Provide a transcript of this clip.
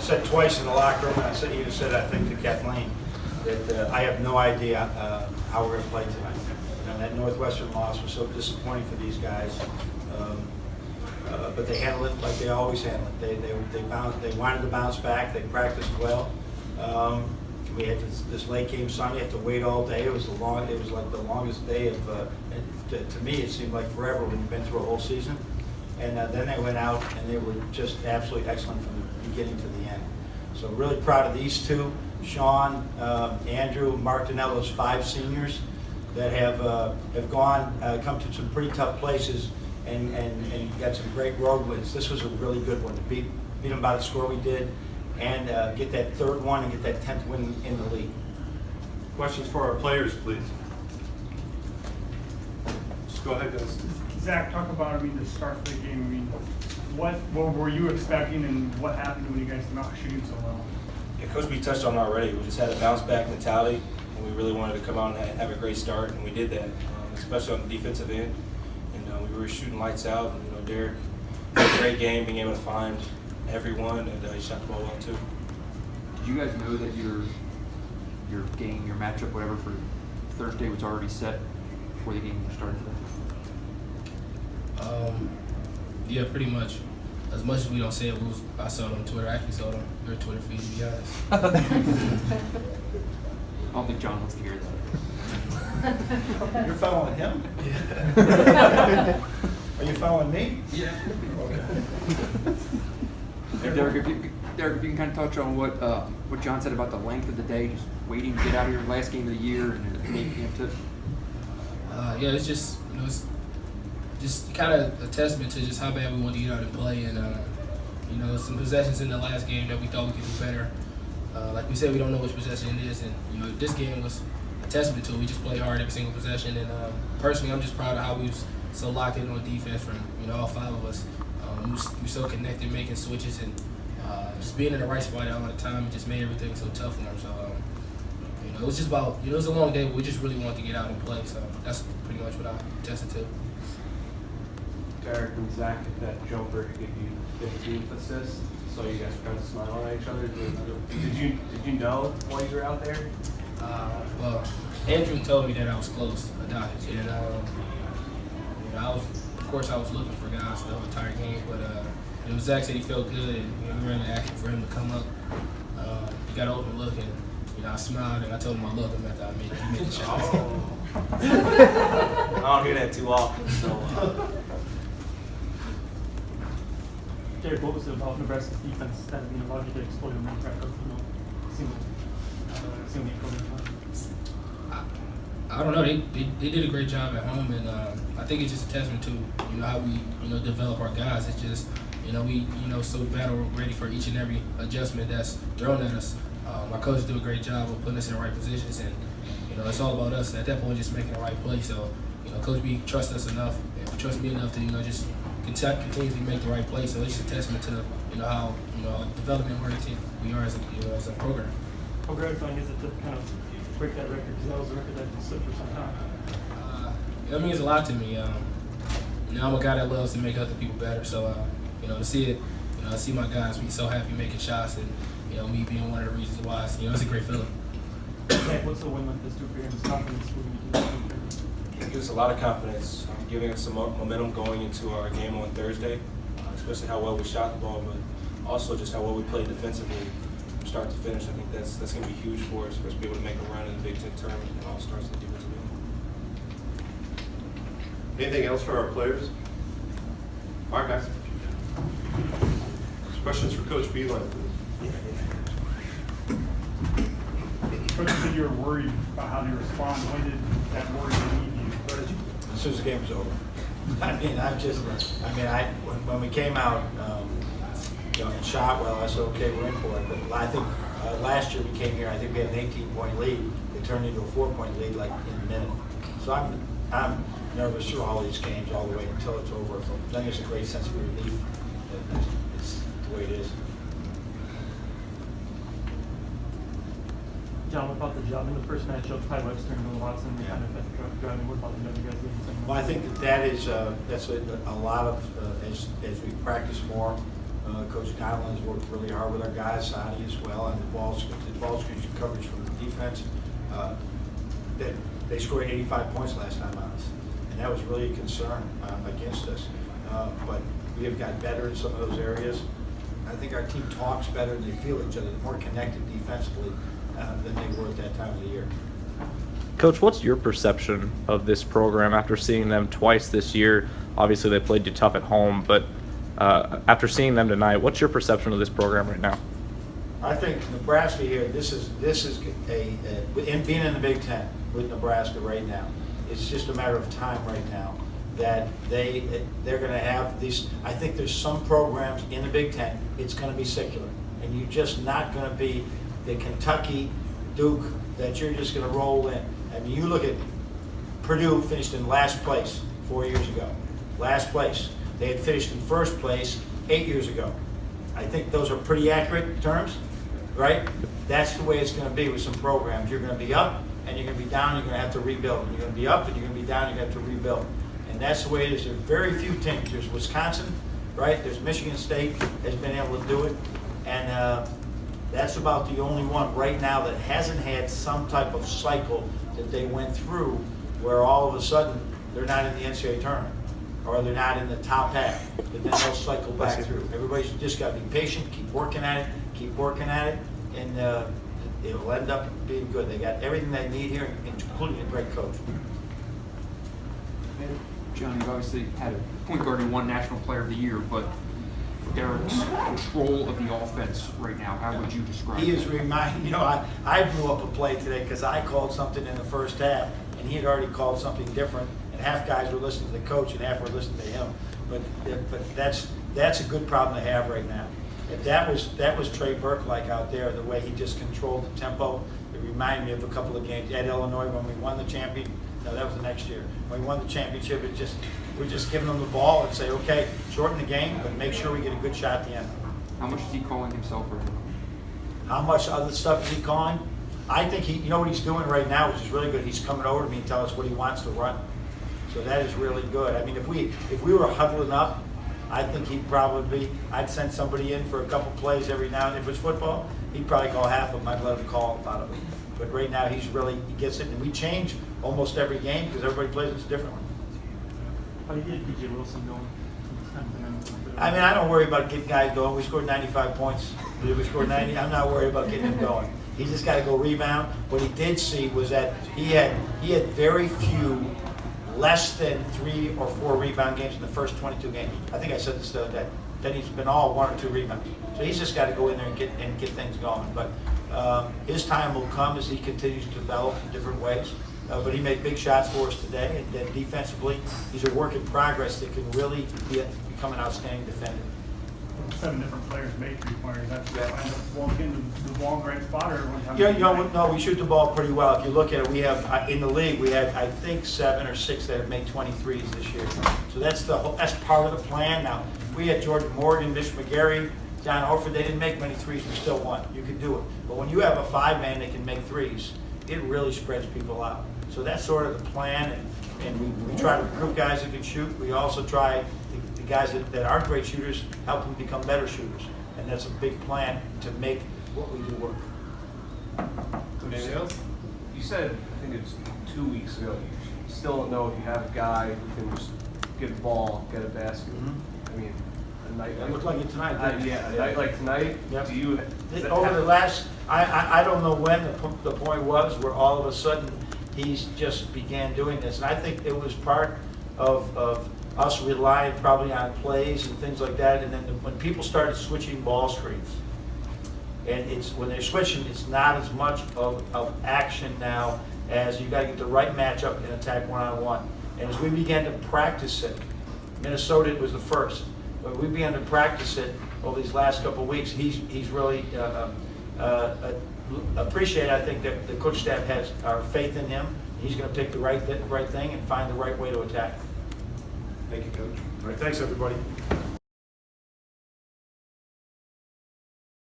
said twice in the locker room, and I said, even said, I think, to Kathleen, that I have no idea how we're going to play tonight. You know, that Northwestern loss was so disappointing for these guys. But they handled it like they always handle it. They wanted to bounce back. They practiced well. We had this late game Sunday. Have to wait all day. It was like the longest day of. To me, it seemed like forever when you've been through a whole season. And then they went out and they were just absolutely excellent from the beginning to the end. So really proud of these two, Sean, Andrew, Mark Dinello's 5 seniors that have come to some pretty tough places. And got some great road wins. This was a really good one to beat them by the score we did, and get that 3rd one and get that 10th win in the league. Questions for our players, please. Just go ahead, guys. Zach, talk about the start of the game. What were you expecting, and what happened when you guys came out shooting so well? Yeah, Coach B touched on it already. We just had a bounce back mentality, and we really wanted to come out and have a great start, and we did that, especially on the defensive end. We were shooting lights out, and Derrick had a great game, being able to find everyone, and he shot the ball well too. Did you guys know that your game, your matchup, whatever, for Thursday was already set before the game started today? Yeah, pretty much. As much as we don't say it, I saw it on Twitter. I actually saw it on your Twitter feed, to be honest. I don't think John wants to hear that. You're following him? Yeah. Are you following me? Yeah. Okay. Derrick, if you can kind of touch on what John said about the length of the day, just waiting to get out of your last game of the year and making it to. Yeah, it's just it's just kind of a testament to just how bad we want to get out and play, and some possessions in the last game that we thought we could do better. Like we said, we don't know which possession it is, and this game was a testament to it. We just play hard every single possession, and personally, I'm just proud of how we was so locked in on defense from all 5 of us. We were so connected, making switches, and just being in the right spot all the time. It just made everything so tough for them. So it was just about it was a long day, but we just really wanted to get out and play. So that's pretty much what I attested to. Derrick and Zach, that jumper to give you 15th assist, so you guys were kind of smiling at each other. Did you know while you were out there? Well, Andrew told me that I was close, and of course I was looking for guys the whole entire game, but Zach said he felt good, and we ran the action for him to come up. He got over look, and I smiled, and I told him I loved him after he made the shot. I don't hear that too often. So, Derrick, what was it about Nebraska's defense that allowed you to exploit them in pressure? Seeing the opponent. I don't know. They did a great job at home, and I think it's just a testament to how we develop our guys. It's just we so battle ready for each and every adjustment that's thrown at us. Our coaches do a great job of putting us in the right positions, and it's all about us at that point just making the right play. So Coach B trusts us enough, and trust me enough to just continuously make the right play. So it's just a testament to how development oriented we are as a program. How gratifying is it to kind of break that record? Because that was a record that had stood for some time. It means a lot to me. I'm a guy that loves to make other people better. So to see it, I see my guys be so happy making shots, and me being one of the reasons why. It's a great feeling. What's the win like this do for you and this confidence moving into the future? it gives us a lot of confidence, giving us some momentum going into our game on Thursday, especially how well we shot the ball, but also just how well we played defensively from start to finish. I think that's going to be huge for us to be able to make a run in the Big Ten tournament and all starts in the defensive end. Anything else for our players? All right, guys. Questions for Coach Beilein, please. Coach said you were worried about how they respond. When did that worry leave you? As soon as the game was over. When we came out, and shot well, I said, okay, we're in for it. But I think last year we came here, I think we had an 18-point lead. It turned into a 4-point lead like in a minute. So I'm nervous through all these games all the way until it's over. So then there's a great sense of relief. It's the way it is. John, what about the job in the first matchup? Ty Webster and Will Watson kind of driving. What about the other guys doing something? Well, I think that is that's a lot of as we practice more. Coach Donald has worked really hard with our guys, Sadi as well, and the ball screen coverage from the defense. They scored 85 points last time on us, and that was really a concern against us. But we have got better in some of those areas. I think our team talks better and they feel each other. They're more connected defensively than they were at that time of the year. Coach, what's your perception of this program after seeing them twice this year? Obviously, they played you tough at home, but after seeing them tonight, what's your perception of this program right now? I think Nebraska here, this is in being in the Big Ten with Nebraska right now, it's just a matter of time right now that they're going to have these. I think there's some programs in the Big Ten, it's going to be secular, and you're just not going to be the Kentucky, Duke, that you're just going to roll in. I mean, you look at Purdue finished in last place 4 years ago. Last place. They had finished in first place 8 years ago. I think those are pretty accurate terms, right? That's the way it's going to be with some programs. You're going to be up and you're going to be down, you're going to have to rebuild. You're going to be up and you're going to be down, you're going to have to rebuild. And that's the way it is. There's very few teams. There's Wisconsin, right? There's Michigan State has been able to do it. And that's about the only one right now that hasn't had some type of cycle that they went through where all of a sudden they're not in the NCAA tournament or they're not in the top half, but then they'll cycle back through. Everybody's just got to be patient, keep working at it, and it'll end up being good. They got everything they need here, including a great coach. John, you've obviously had a point guard who won National Player of the Year, but Derrick's control of the offense right now, how would you describe He it? is reminding, I blew up a play today because I called something in the first half, and he had already called something different, and half guys were listening to the coach and half were listening to him. But that's a good problem to have right now. If that was Trey Burke-like out there, the way he just controlled the tempo, it reminded me of a couple of games at Illinois when we won the championship. No, that was the next year. When we won the championship, we're just giving them the ball and say, okay, shorten the game, but make sure we get a good shot at the end. How much is he calling himself right now? How much other stuff is he calling? I think you know what he's doing right now, which is really good. He's coming over to me and telling us what he wants to run. So that is really good. I mean, if we were huddling up, I think I'd send somebody in for a couple plays every now and then. If it's football, he'd probably call half of them. I'd let him call a lot of it. But right now, he gets it. And we change almost every game because everybody plays it differently. How do you get PJ Wilson going? I mean, I don't worry about getting guys going. We scored 95 points. We scored 90. I'm not worried about getting him going. He's just got to go rebound. What he did see was that he had very few less than 3 or 4 rebound games in the first 22 games. I think I said this the other day. Then he's been all 1 or 2 rebounds. So he's just got to go in there and get things going. But his time will come as he continues to develop in different ways. But he made big shots for us today, and then defensively, he's a work in progress that can really become an outstanding defender. 7 different players made 3-pointers. That's walking the ball in the right spot or one time. No, we shoot the ball pretty well. If you look at it, we have in the league we had I think 7 or 6 that have made 23s this year. So that's part of the plan. Now we had Jordan Morgan, Mitch McGarry, John Horford. They didn't make many threes. We still won. You can do it. But when you have a 5-man that can make threes, it really spreads people out. So that's sort of the plan, and we try to recruit guys that can shoot. We also try the guys that aren't great shooters, help them become better shooters. And that's a big plan to make what we do work. You said, I think it's 2 weeks ago, you still don't know if you have a guy who can just get the ball, get a basket. Mm-hmm. I mean, a night It looked like it tonight. Didn't it? a night like tonight, Yep. do you? Over the last, I don't know when the point was where all of a sudden he's just began doing this. And I think it was part of us relying probably on plays and things like that. And then when people started switching ball screens, and when they're switching, it's not as much of action now as you got to get the right matchup and attack one-on-one. And as we began to practice it, Minnesota was the first, but we began to practice it over these last couple of weeks. He's really appreciate. I think that the coach staff has our faith in him. He's going to pick the right thing and find the right way to attack. Thank you, Coach. All right, thanks everybody.